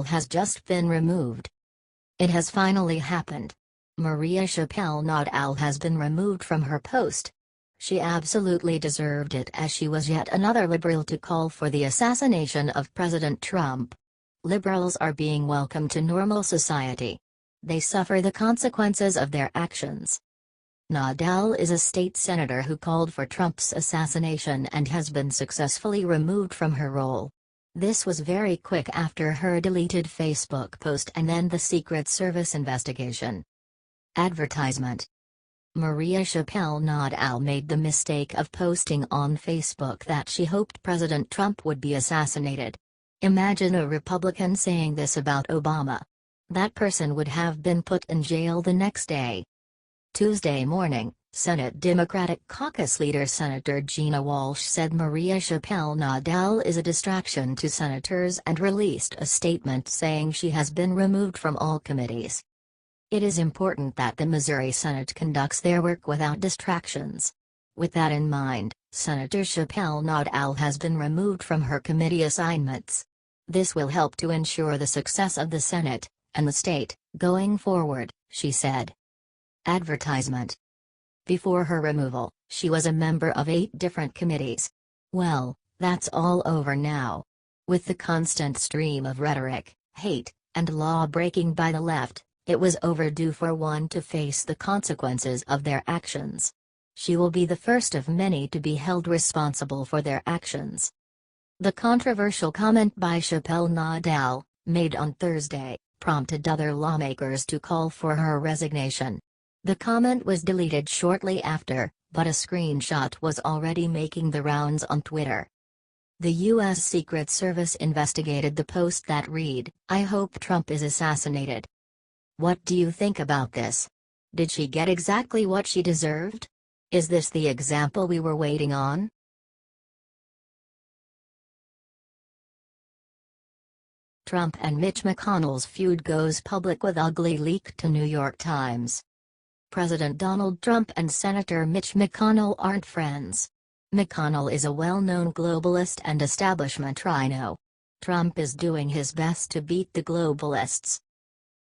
has just been removed. It has finally happened. Chappelle Nadal has been removed from her post. She absolutely deserved it, as she was yet another liberal to call for the assassination of President Trump. Liberals are being welcomed to normal society. They suffer the consequences of their actions. Nadal is a state senator who called for Trump's assassination and has been successfully removed from her role. This was very quick after her deleted Facebook post and then the Secret Service investigation. Advertisement. Chappelle Nadal made the mistake of posting on Facebook that she hoped President Trump would be assassinated. Imagine a Republican saying this about Obama. That person would have been put in jail the next day. Tuesday morning, Senate Democratic Caucus leader Senator Gina Walsh said Chappelle Nadal is a distraction to senators and released a statement saying she has been removed from all committees. It is important that the Missouri Senate conducts their work without distractions. With that in mind, Senator Chappelle Nadal has been removed from her committee assignments. This will help to ensure the success of the Senate and the state going forward, she said. Advertisement. Before her removal, she was a member of 8 different committees. Well, that's all over now. With the constant stream of rhetoric, hate, and law-breaking by the left, it was overdue for one to face the consequences of their actions. She will be the first of many to be held responsible for their actions. The controversial comment by Chappelle Nadal, made on Thursday, prompted other lawmakers to call for her resignation. The comment was deleted shortly after, but a screenshot was already making the rounds on Twitter. The U.S. Secret Service investigated the post that read, "I hope Trump is assassinated." What do you think about this? Did she get exactly what she deserved? Is this the example we were waiting on? Trump and Mitch McConnell's feud goes public with ugly leak to New York Times. President Donald Trump and Senator Mitch McConnell aren't friends. McConnell is a well-known globalist and establishment rhino. Trump is doing his best to beat the globalists.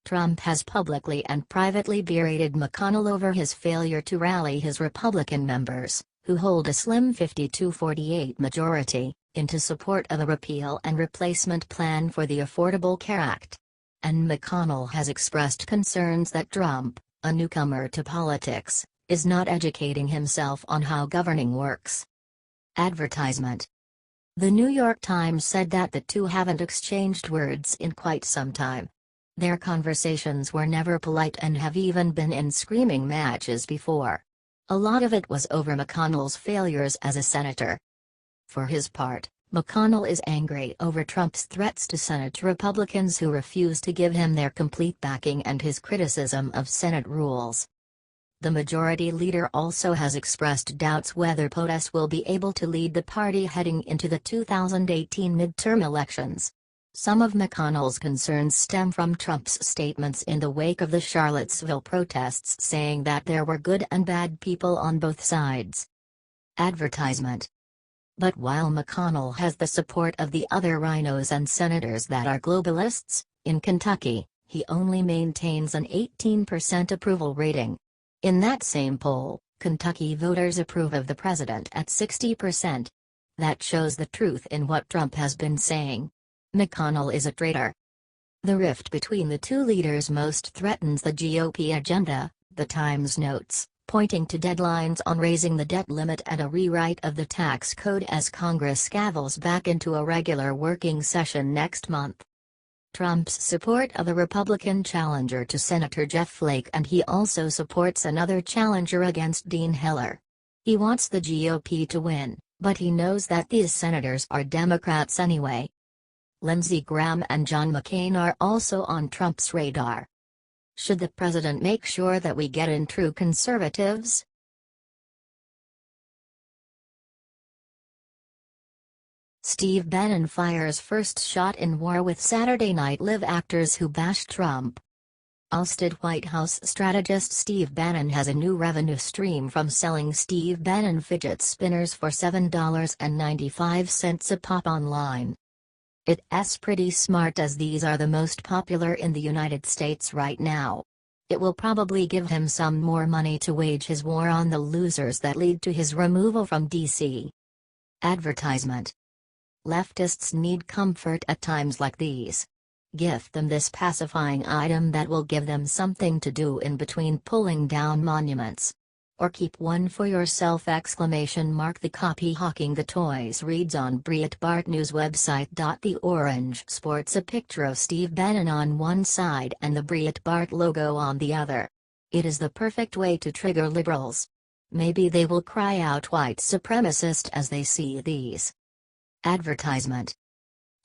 Trump has publicly and privately berated McConnell over his failure to rally his Republican members, who hold a slim 52-48 majority, into support of a repeal and replacement plan for the Affordable Care Act. And McConnell has expressed concerns that Trump, a newcomer to politics, is not educating himself on how governing works. Advertisement. The New York Times said that the two haven't exchanged words in quite some time. Their conversations were never polite and have even been in screaming matches before. A lot of it was over McConnell's failures as a senator. For his part, McConnell is angry over Trump's threats to Senate Republicans who refuse to give him their complete backing and his criticism of Senate rules. The majority leader also has expressed doubts whether POTUS will be able to lead the party heading into the 2018 midterm elections. Some of McConnell's concerns stem from Trump's statements in the wake of the Charlottesville protests saying that there were good and bad people on both sides. Advertisement. But while McConnell has the support of the other rhinos and senators that are globalists, in Kentucky, he only maintains an 18% approval rating. In that same poll, Kentucky voters approve of the president at 60%. That shows the truth in what Trump has been saying. McConnell is a traitor. The rift between the two leaders most threatens the GOP agenda, the Times notes, pointing to deadlines on raising the debt limit and a rewrite of the tax code as Congress scavels back into a regular working session next month. Trump's support of a Republican challenger to Senator Jeff Flake, and he also supports another challenger against Dean Heller. He wants the GOP to win, but he knows that these senators are Democrats anyway. Lindsey Graham and John McCain are also on Trump's radar. Should the president make sure that we get in true conservatives? Steve Bannon fires first shot in war with Saturday Night Live actors who bashed Trump. Ousted White House strategist Steve Bannon has a new revenue stream from selling Steve Bannon fidget spinners for $7.95 a pop online. It's pretty smart as these are the most popular in the United States right now. It will probably give him some more money to wage his war on the losers that lead to his removal from D.C. Advertisement. Leftists need comfort at times like these. Gift them this pacifying item that will give them something to do in between pulling down monuments. Or keep one for yourself! The copy hawking the toys reads on Breitbart News website. The orange sports a picture of Steve Bannon on one side and the Breitbart logo on the other. It is the perfect way to trigger liberals. Maybe they will cry out white supremacist as they see these. Advertisement.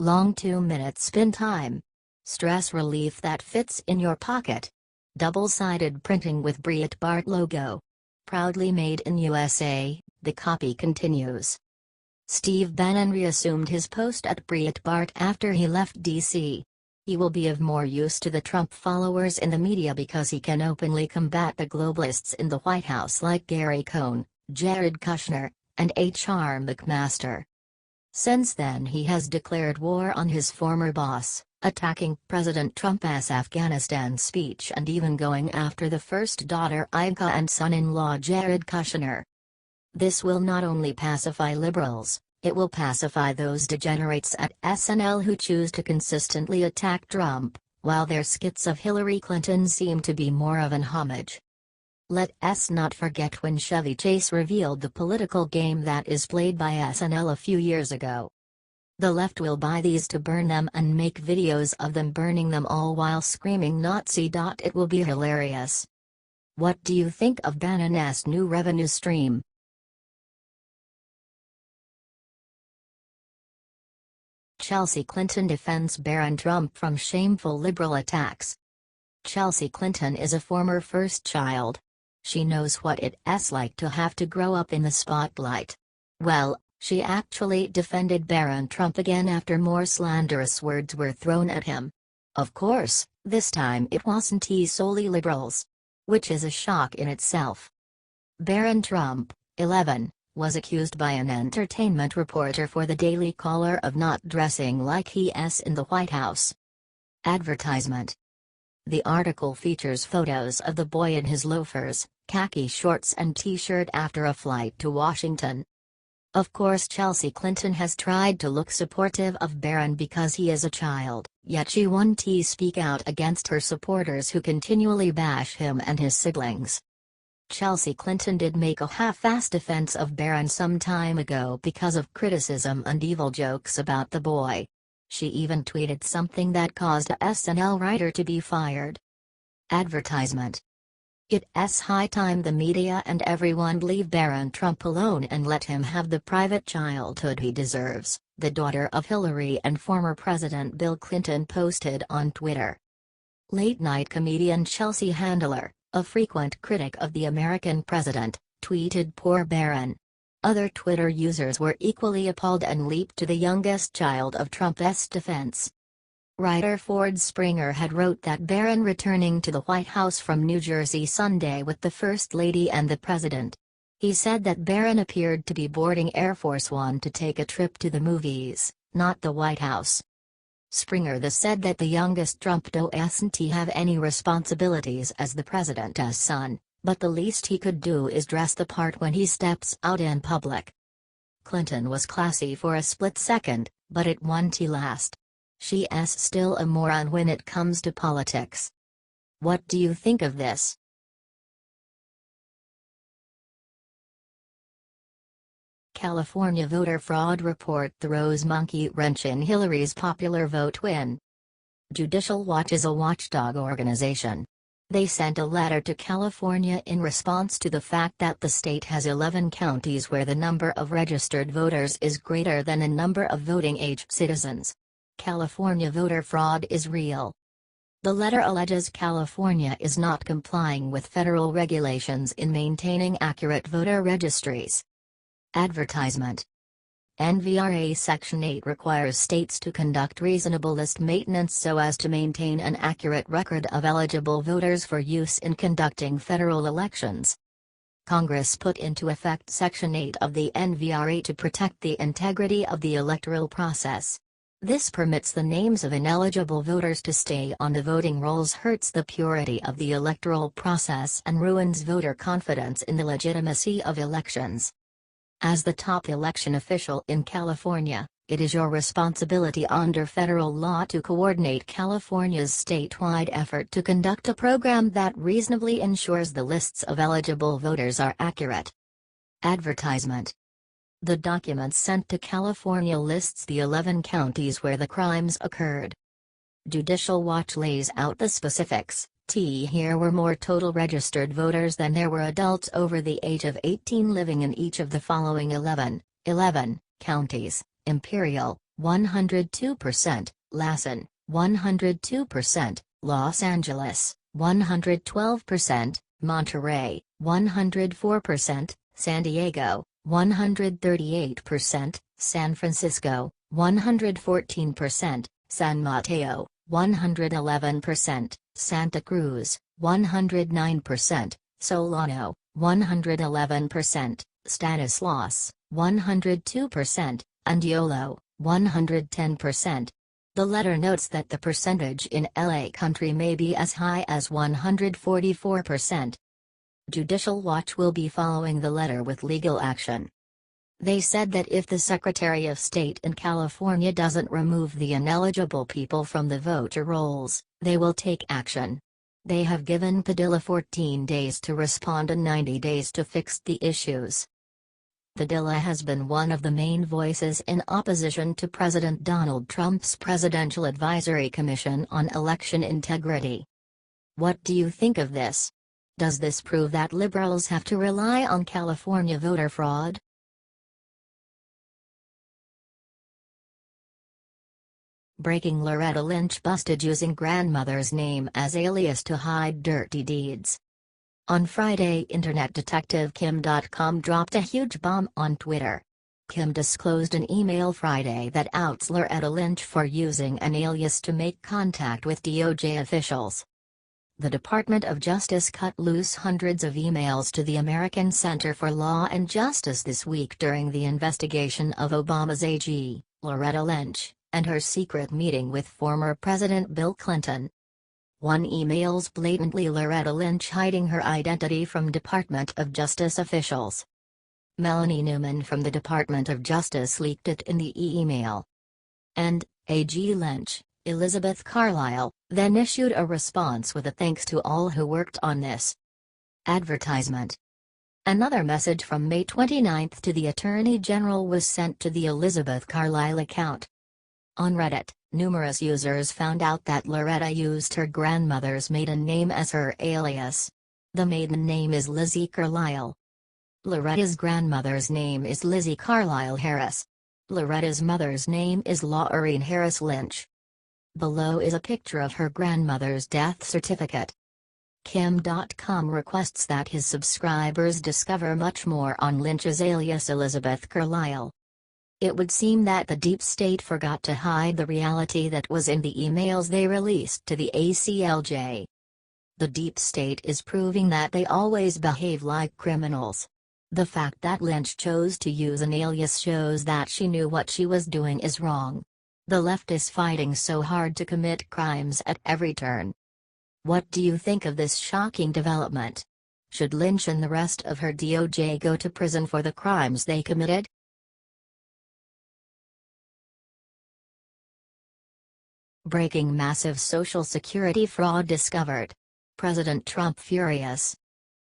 Long 2-minute spin time. Stress relief that fits in your pocket. Double-sided printing with Breitbart logo. Proudly made in USA, the copy continues. Steve Bannon reassumed his post at Breitbart after he left D.C. He will be of more use to the Trump followers in the media because he can openly combat the globalists in the White House like Gary Cohn, Jared Kushner, and H.R. McMaster. Since then he has declared war on his former boss, attacking President Trump's Afghanistan speech and even going after the first daughter Ivanka and son-in-law Jared Kushner. This will not only pacify liberals, it will pacify those degenerates at SNL who choose to consistently attack Trump, while their skits of Hillary Clinton seem to be more of an homage. Let's not forget when Chevy Chase revealed the political game that is played by SNL a few years ago. The left will buy these to burn them and make videos of them burning them all while screaming Nazi. It will be hilarious. What do you think of Bannon's new revenue stream? Chelsea Clinton defends Barron Trump from shameful liberal attacks. Chelsea Clinton is a former first child. She knows what it's like to have to grow up in the spotlight. Well, she actually defended Barron Trump again after more slanderous words were thrown at him. Of course, this time it wasn't solely liberals. Which is a shock in itself. Barron Trump, 11, was accused by an entertainment reporter for the Daily Caller of not dressing like he's in the White House. Advertisement. The article features photos of the boy in his loafers, khaki shorts and t-shirt after a flight to Washington. Of course Chelsea Clinton has tried to look supportive of Barron because he is a child, yet she won't speak out against her supporters who continually bash him and his siblings. Chelsea Clinton did make a half-assed defense of Barron some time ago because of criticism and evil jokes about the boy. She even tweeted something that caused a SNL writer to be fired. Advertisement. It's high time the media and everyone leave Barron Trump alone and let him have the private childhood he deserves, the daughter of Hillary and former President Bill Clinton posted on Twitter. Late-night comedian Chelsea Handler, a frequent critic of the American president, tweeted "Poor Barron." Other Twitter users were equally appalled and leaped to the youngest child of Trump's defense. Writer Ford Springer had wrote that Barron returning to the White House from New Jersey Sunday with the First Lady and the President. He said that Barron appeared to be boarding Air Force One to take a trip to the movies, not the White House. Springer said that the youngest Trump doesn't have any responsibilities as the president's son, but the least he could do is dress the part when he steps out in public. Clinton was classy for a split second, but it won't last. She's still a moron when it comes to politics. What do you think of this? California voter fraud report throws monkey wrench in Hillary's popular vote win. Judicial Watch is a watchdog organization. They sent a letter to California in response to the fact that the state has 11 counties where the number of registered voters is greater than the number of voting-age citizens. California voter fraud is real. The letter alleges California is not complying with federal regulations in maintaining accurate voter registries. Advertisement. NVRA Section 8 requires states to conduct reasonable list maintenance so as to maintain an accurate record of eligible voters for use in conducting federal elections. Congress put into effect Section 8 of the NVRA to protect the integrity of the electoral process. This permits the names of ineligible voters to stay on the voting rolls, hurts the purity of the electoral process, and ruins voter confidence in the legitimacy of elections. As the top election official in California, it is your responsibility under federal law to coordinate California's statewide effort to conduct a program that reasonably ensures the lists of eligible voters are accurate. Advertisement. The document sent to California lists the 11 counties where the crimes occurred. Judicial Watch lays out the specifics. Here were more total registered voters than there were adults over the age of 18 living in each of the following 11 counties: Imperial, 102%, Lassen, 102%, Los Angeles, 112%, Monterey, 104%, San Diego, 138%, San Francisco, 114%, San Mateo, 111%, Santa Cruz, 109%, Solano, 111%, Stanislaus, 102%, and Yolo, 110%. The letter notes that the percentage in LA Country may be as high as 144%. Judicial Watch will be following the letter with legal action. They said that if the Secretary of State in California doesn't remove the ineligible people from the voter rolls, they will take action. They have given Padilla 14 days to respond and 90 days to fix the issues. Padilla has been one of the main voices in opposition to President Donald Trump's Presidential Advisory Commission on Election Integrity. What do you think of this? Does this prove that liberals have to rely on California voter fraud? Breaking: Loretta Lynch busted using grandmother's name as alias to hide dirty deeds. On Friday, Internet detective Kim.com dropped a huge bomb on Twitter. Kim disclosed an email Friday that outs Loretta Lynch for using an alias to make contact with DOJ officials. The Department of Justice cut loose hundreds of emails to the American Center for Law and Justice this week during the investigation of Obama's AG, Loretta Lynch, and her secret meeting with former President Bill Clinton. One emails blatantly Loretta Lynch hiding her identity from Department of Justice officials. Melanie Newman from the Department of Justice leaked it in the email. And AG Lynch, Elizabeth Carlisle, then issued a response with a thanks to all who worked on this. Advertisement. Another message from May 29 to the Attorney General was sent to the Elizabeth Carlisle account. On Reddit, numerous users found out that Loretta used her grandmother's maiden name as her alias. The maiden name is Lizzie Carlisle. Loretta's grandmother's name is Lizzie Carlisle Harris. Loretta's mother's name is Laureen Harris Lynch. Below is a picture of her grandmother's death certificate. Kim.com requests that his subscribers discover much more on Lynch's alias Elizabeth Carlisle. It would seem that the deep state forgot to hide the reality that was in the emails they released to the ACLJ. The deep state is proving that they always behave like criminals. The fact that Lynch chose to use an alias shows that she knew what she was doing is wrong. The left is fighting so hard to commit crimes at every turn. What do you think of this shocking development? Should Lynch and the rest of her DOJ go to prison for the crimes they committed? Breaking: massive Social Security fraud discovered. President Trump furious.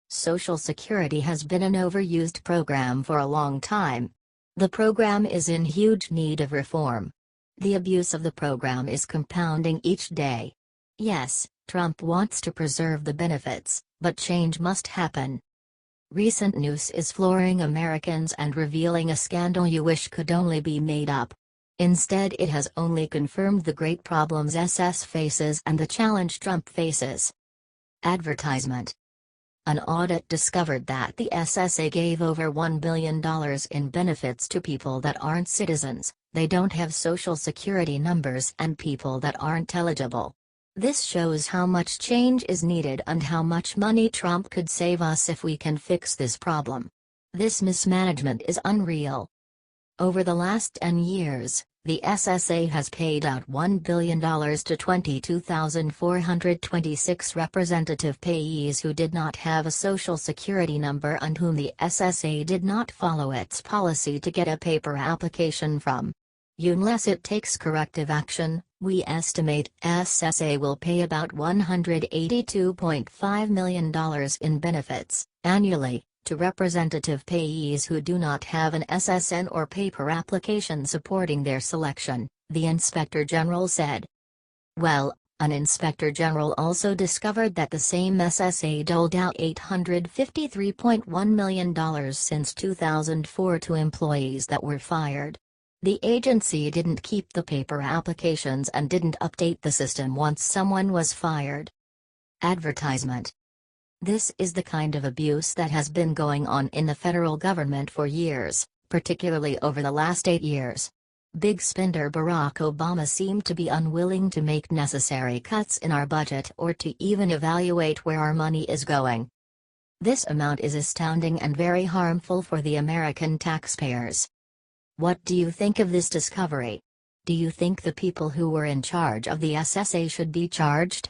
Social Security has been an overused program for a long time. The program is in huge need of reform. The abuse of the program is compounding each day. Yes, Trump wants to preserve the benefits, but change must happen. Recent news is flooring Americans and revealing a scandal you wish could only be made up. Instead, it has only confirmed the great problems SS faces and the challenge Trump faces. Advertisement. An audit discovered that the SSA gave over $1 billion in benefits to people that aren't citizens, they don't have social security numbers, and people that aren't eligible. This shows how much change is needed and how much money Trump could save us if we can fix this problem. This mismanagement is unreal. Over the last 10 years, The SSA has paid out $1 billion to 22,426 representative payees who did not have a social security number and whom the SSA did not follow its policy to get a paper application from. Unless it takes corrective action, we estimate SSA will pay about $182.5 million in benefits, annually, to representative payees who do not have an SSN or paper application supporting their selection, the Inspector General said. Well, an Inspector General also discovered that the same SSA doled out $853.1 million since 2004 to employees that were fired. The agency didn't keep the paper applications and didn't update the system once someone was fired. Advertisement. This is the kind of abuse that has been going on in the federal government for years, particularly over the last 8 years. Big spender Barack Obama seemed to be unwilling to make necessary cuts in our budget or to even evaluate where our money is going. This amount is astounding and very harmful for the American taxpayers. What do you think of this discovery? Do you think the people who were in charge of the SSA should be charged?